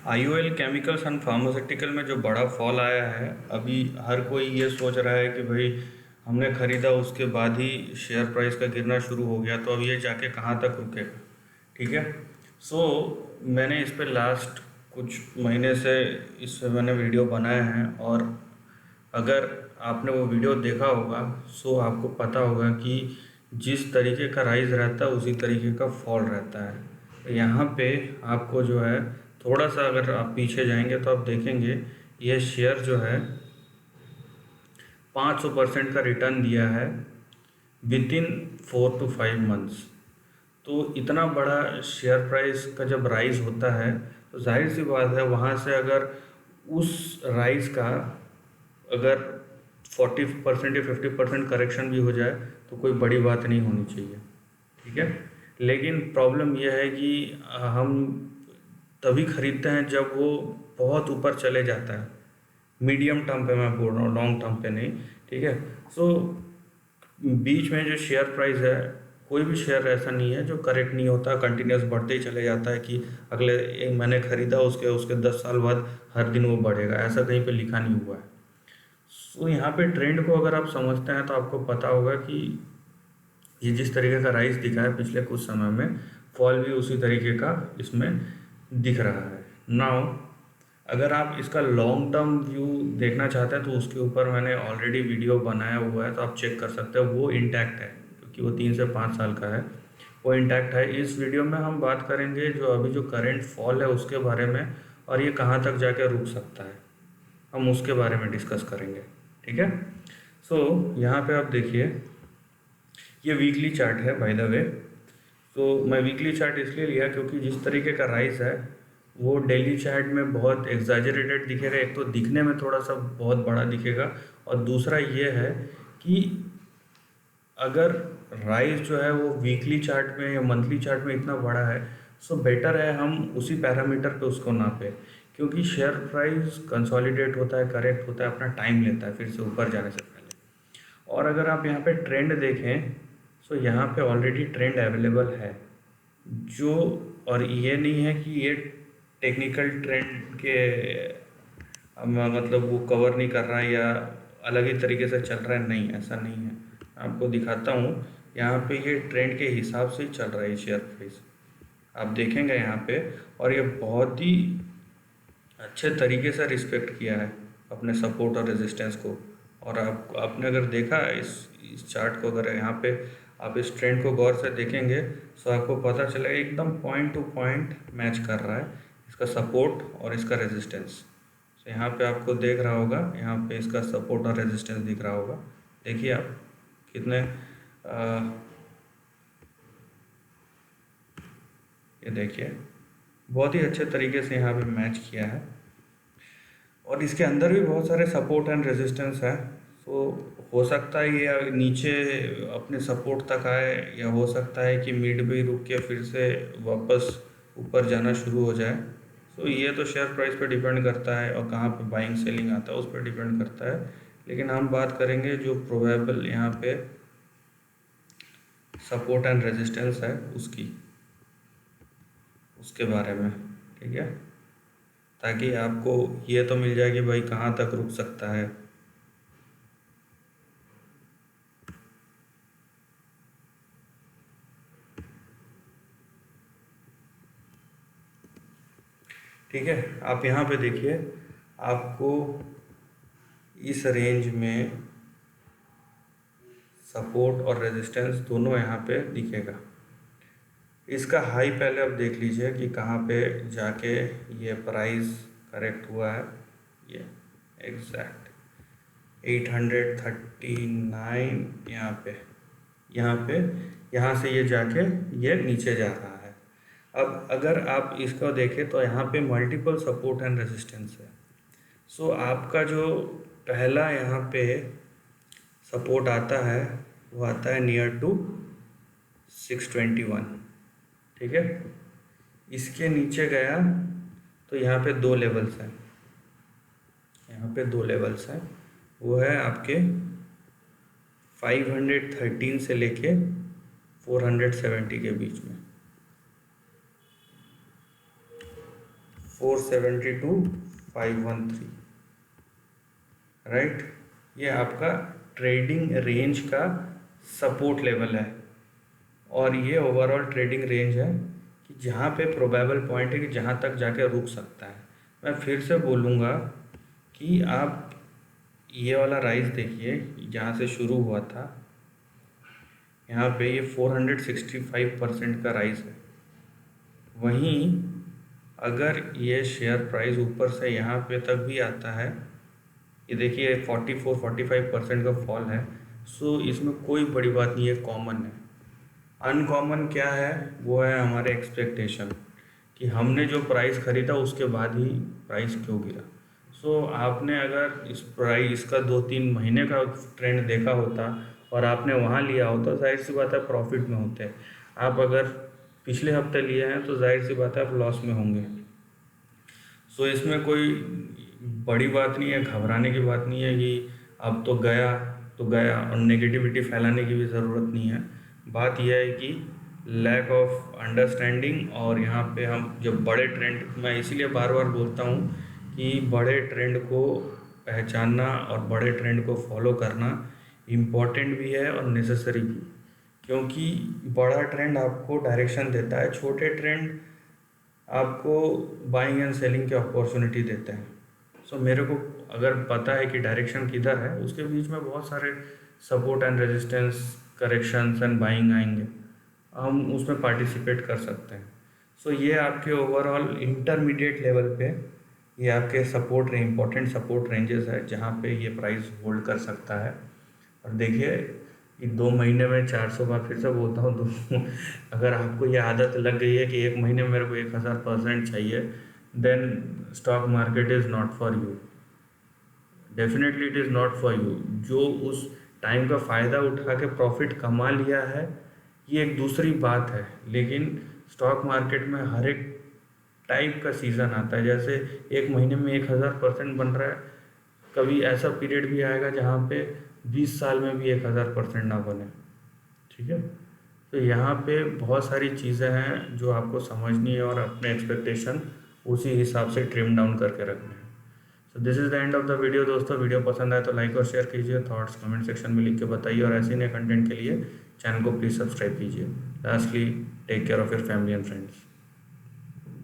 IOL chemicals and pharmaceutical में जो बड़ा फॉल आया है, अभी हर कोई ये सोच रहा है कि भाई हमने ख़रीदा उसके बाद ही शेयर प्राइस का गिरना शुरू हो गया, तो अब ये जाके कहाँ तक रुकेगा। ठीक है। सो मैंने इस पे लास्ट कुछ महीने से इस पे मैंने वीडियो बनाए हैं, और अगर आपने वो वीडियो देखा होगा सो आपको पता होगा कि जिस तरीके का राइज रहता है उसी तरीके का फॉल रहता है। तो यहाँ पे आपको जो है थोड़ा सा अगर आप पीछे जाएंगे तो आप देखेंगे ये शेयर जो है 500% का रिटर्न दिया है विद इन 4 to 5 मंथ्स। तो इतना बड़ा शेयर प्राइस का जब राइज होता है तो जाहिर सी बात है वहाँ से अगर उस राइज का अगर 40% या 50% करेक्शन भी हो जाए तो कोई बड़ी बात नहीं होनी चाहिए। ठीक है। लेकिन प्रॉब्लम यह है कि हम तभी खरीदते हैं जब वो बहुत ऊपर चले जाता है। मीडियम टर्म पे मैं बोल रहा हूँ, लॉन्ग टर्म पे नहीं। ठीक है। सो बीच में जो शेयर प्राइस है, कोई भी शेयर ऐसा नहीं है जो करेक्ट नहीं होता, कंटिन्यूस बढ़ते ही चले जाता है कि अगले एक मैंने खरीदा उसके उसके 10 साल बाद हर दिन वो बढ़ेगा, ऐसा कहीं पे लिखा नहीं हुआ है। सो यहाँ पे ट्रेंड को अगर आप समझते हैं तो आपको पता होगा कि ये जिस तरीके का राइज दिखा है पिछले कुछ समय में, फॉल भी उसी तरीके का इसमें दिख रहा है। नाउ अगर आप इसका लॉन्ग टर्म व्यू देखना चाहते हैं तो उसके ऊपर मैंने ऑलरेडी वीडियो बनाया हुआ है, तो आप चेक कर सकते हैं। वो इंटैक्ट है क्योंकि वो 3 से 5 साल का है, वो इंटैक्ट है। इस वीडियो में हम बात करेंगे जो अभी जो करंट फॉल है उसके बारे में, और ये कहाँ तक जाके रुक सकता है, हम उसके बारे में डिस्कस करेंगे। ठीक है। सो यहाँ पे आप देखिए, ये वीकली चार्ट है बाय द वे। तो मैं वीकली चार्ट इसलिए लिया क्योंकि जिस तरीके का राइज है वो डेली चार्ट में बहुत एग्जैजरेटेड दिखेगा। एक तो दिखने में थोड़ा सा बहुत बड़ा दिखेगा, और दूसरा ये है कि अगर राइज जो है वो वीकली चार्ट में या मंथली चार्ट में इतना बड़ा है, सो बेटर है हम उसी पैरामीटर पे उसको नापें, क्योंकि शेयर प्राइस कंसोलिडेट होता है, करेक्ट होता है, अपना टाइम लेता है फिर से ऊपर जाने से पहले। और अगर आप यहाँ पे ट्रेंड देखें सो यहाँ पे ऑलरेडी ट्रेंड अवेलेबल है जो, और ये नहीं है कि ये टेक्निकल ट्रेंड के मतलब वो कवर नहीं कर रहा है या अलग ही तरीके से चल रहा है, नहीं ऐसा नहीं है। आपको दिखाता हूँ, यहाँ पे ये ट्रेंड के हिसाब से ही चल रहा है शेयर प्राइस, आप देखेंगे यहाँ पे। और ये बहुत ही अच्छे तरीके से रिस्पेक्ट किया है अपने सपोर्ट और रेजिस्टेंस को। और आप आपने अगर देखा इस चार्ट को, अगर यहाँ पे आप इस ट्रेंड को गौर से देखेंगे तो आपको पता चलेगा एकदम पॉइंट टू पॉइंट मैच कर रहा है इसका सपोर्ट और इसका रेजिस्टेंस। तो यहाँ पे आपको देख रहा होगा, यहाँ पे इसका सपोर्ट और रेजिस्टेंस दिख रहा होगा। देखिए आप कितने ये देखिए बहुत ही अच्छे तरीके से यहाँ पे मैच किया है, और इसके अंदर भी बहुत सारे सपोर्ट एंड रेजिस्टेंस है। तो हो सकता है ये नीचे अपने सपोर्ट तक आए, या हो सकता है कि मिड भी रुक के फिर से वापस ऊपर जाना शुरू हो जाए। तो ये तो शेयर प्राइस पे डिपेंड करता है और कहाँ पे बाइंग सेलिंग आता है उस पर डिपेंड करता है। लेकिन हम बात करेंगे जो प्रोबेबल यहाँ पे सपोर्ट एंड रेजिस्टेंस है उसके बारे में। ठीक है, ताकि आपको ये तो मिल जाए कि भाई कहाँ तक रुक सकता है। ठीक है, आप यहाँ पे देखिए, आपको इस रेंज में सपोर्ट और रेजिस्टेंस दोनों यहाँ पे दिखेगा। इसका हाई पहले आप देख लीजिए कि कहाँ पे जाके ये प्राइस करेक्ट हुआ है। ये एग्जैक्ट 839 यहाँ से ये जाके ये नीचे जा रहा है। अब अगर आप इसको देखें तो यहाँ पे मल्टीपल सपोर्ट एंड रेजिस्टेंस है। सो आपका जो पहला यहाँ पे सपोर्ट आता है वो आता है नियर टू 621। ठीक है, इसके नीचे गया तो यहाँ पे दो लेवल्स हैं, वो है आपके 513 से लेके 470 के बीच में। 472 513, राइट। ये आपका ट्रेडिंग रेंज का सपोर्ट लेवल है, और ये ओवरऑल ट्रेडिंग रेंज है कि जहाँ पे प्रोबेबल पॉइंट है कि जहाँ तक जाके रुक सकता है। मैं फिर से बोलूँगा कि आप ये वाला राइज देखिए, जहाँ से शुरू हुआ था, यहाँ पे ये 465% का राइज है। वहीं अगर ये शेयर प्राइस ऊपर से यहाँ पे तक भी आता है, ये देखिए 44-45% का फॉल है। सो इसमें कोई बड़ी बात नहीं है, कॉमन है। अनकॉमन क्या है, वो है हमारे एक्सपेक्टेशन कि हमने जो प्राइस ख़रीदा उसके बाद ही प्राइस क्यों गिरा। सो आपने अगर इस प्राइस का 2-3 महीने का ट्रेंड देखा होता और आपने वहाँ लिया होता, जाहिर सी बात है प्रॉफिट में होते। आप अगर पिछले हफ्ते लिए हैं तो जाहिर सी बात है आप लॉस में होंगे। सो इसमें कोई बड़ी बात नहीं है, घबराने की बात नहीं है कि अब तो गया तो गया, और नेगेटिविटी फैलाने की भी ज़रूरत नहीं है। बात यह है कि लैक ऑफ अंडरस्टैंडिंग, और यहाँ पे हम जब बड़े ट्रेंड, मैं इसीलिए बार बार बोलता हूँ कि बड़े ट्रेंड को पहचानना और बड़े ट्रेंड को फॉलो करना इम्पॉर्टेंट भी है और नेसेसरी भी, क्योंकि बड़ा ट्रेंड आपको डायरेक्शन देता है, छोटे ट्रेंड आपको बाइंग एंड सेलिंग की अपॉर्चुनिटी देते हैं। सो मेरे को अगर पता है कि डायरेक्शन किधर है, उसके बीच में बहुत सारे support and resistance, corrections and buying आएंगे, हम उसमें पार्टिसिपेट कर सकते हैं। सो ये आपके ओवरऑल इंटरमीडिएट लेवल पे ये आपके सपोर्ट इम्पोर्टेंट सपोर्ट रेंजेस है जहाँ पे ये प्राइस होल्ड कर सकता है। और देखिए कि 2 महीने में 400, मैं फिर से बोलता हूँ अगर आपको ये आदत लग गई है कि 1 महीने में मेरे को 1000% चाहिए, then stock market is not for you. Definitely it is not for you. जो उस टाइम का फ़ायदा उठा के प्रॉफिट कमा लिया है, ये एक दूसरी बात है, लेकिन स्टॉक मार्केट में हर एक टाइप का सीज़न आता है। जैसे 1 महीने में 1000% बन रहा है, कभी ऐसा पीरियड भी आएगा जहाँ पे 20 साल में भी 1000% ना बने, ठीक है। तो यहाँ पे बहुत सारी चीज़ें हैं जो आपको समझनी है और अपने एक्सपेक्टेशन उसी हिसाब से ट्रिम डाउन करके रखने हैं। So this is the end of the video दोस्तों। वीडियो पसंद आए तो लाइक और शेयर कीजिए, थॉट्स कमेंट सेक्शन में लिख के बताइए, और ऐसे नए कंटेंट के लिए चैनल को प्लीज़ सब्सक्राइब कीजिए। Lastly, take care of your family and friends.